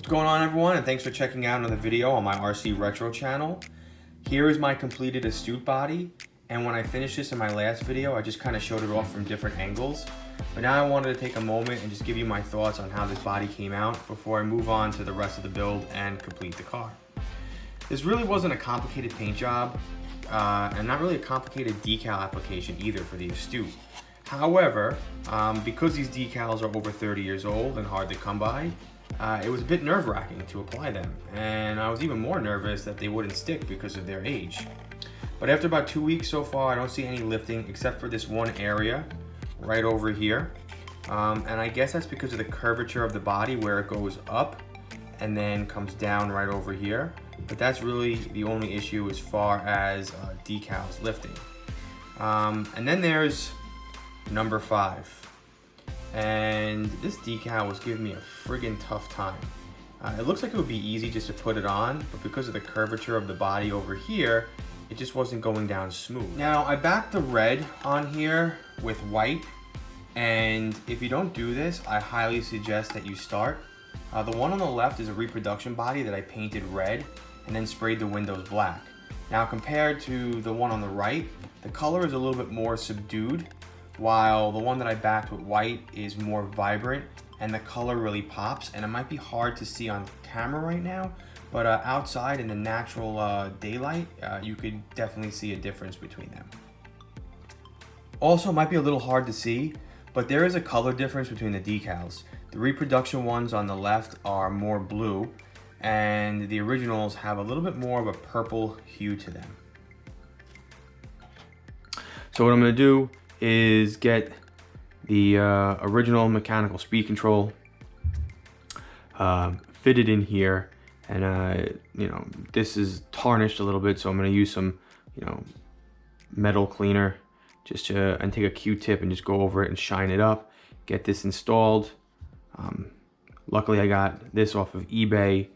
What's going on, everyone, and thanks for checking out another video on my RC Retro channel. Here is my completed Astute body, and when I finished this in my last video, I just kind of showed it off from different angles. But now I wanted to take a moment and just give you my thoughts on how this body came out before I move on to the rest of the build and complete the car. This really wasn't a complicated paint job, and not really a complicated decal application either for the Astute. However, because these decals are over 30 years old and hard to come by, it was a bit nerve-wracking to apply them, and I was even more nervous that they wouldn't stick because of their age. But after about 2 weeks so far, I don't see any lifting except for this one area right over here. And I guess that's because of the curvature of the body where it goes up and then comes down right over here. But that's really the only issue as far as decals lifting. And then there's number 5. And this decal was giving me a friggin' tough time. It looks like it would be easy just to put it on, but because of the curvature of the body over here, it just wasn't going down smooth. Now, I backed the red on here with white, and if you don't do this, I highly suggest that you start. The one on the left is a reproduction body that I painted red and then sprayed the windows black. Now, compared to the one on the right, the color is a little bit more subdued, while the one that I backed with white is more vibrant and the color really pops, and it might be hard to see on camera right now, but outside in the natural daylight, you could definitely see a difference between them. Also, it might be a little hard to see, but there is a color difference between the decals. The reproduction ones on the left are more blue, and the originals have a little bit more of a purple hue to them. So what I'm going to do is get the original mechanical speed control fitted in here, and you know, this is tarnished a little bit, so I'm going to use some, you know, metal cleaner just to, and take a Q-tip and just go over it and shine it up, get this installed. Luckily I got this off of eBay.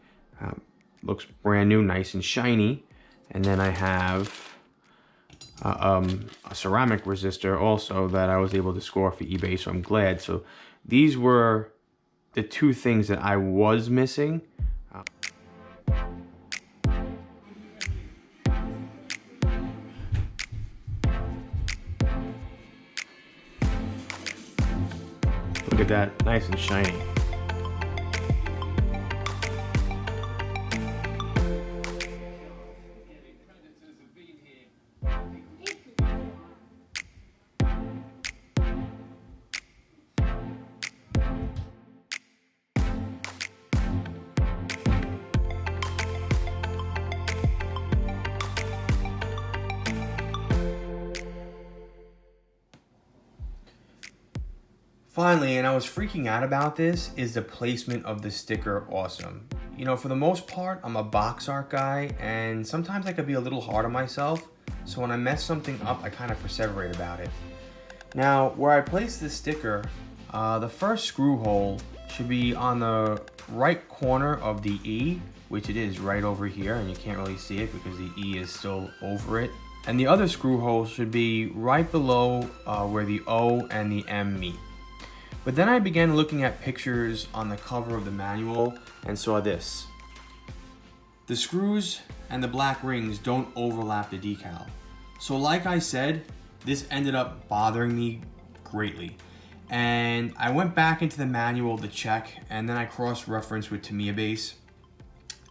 Looks brand new, nice and shiny. And then I have a ceramic resistor also that I was able to score for eBay, so I'm glad. So these were the two things that I was missing. Look at that, nice and shiny. Finally, and I was freaking out about this, is the placement of the sticker awesome. You know, for the most part, I'm a box art guy, and sometimes I could be a little hard on myself, so when I mess something up, I kind of perseverate about it. Now, where I place this sticker, the first screw hole should be on the right corner of the E, which it is right over here, and you can't really see it because the E is still over it. And the other screw hole should be right below where the O and the M meet. But then I began looking at pictures on the cover of the manual and saw this. The screws and the black rings don't overlap the decal. So like I said, this ended up bothering me greatly. And I went back into the manual to check, and then I cross-referenced with Tamiya base,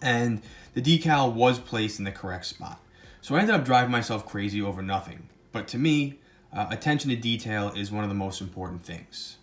and the decal was placed in the correct spot. So I ended up driving myself crazy over nothing. But to me, attention to detail is one of the most important things.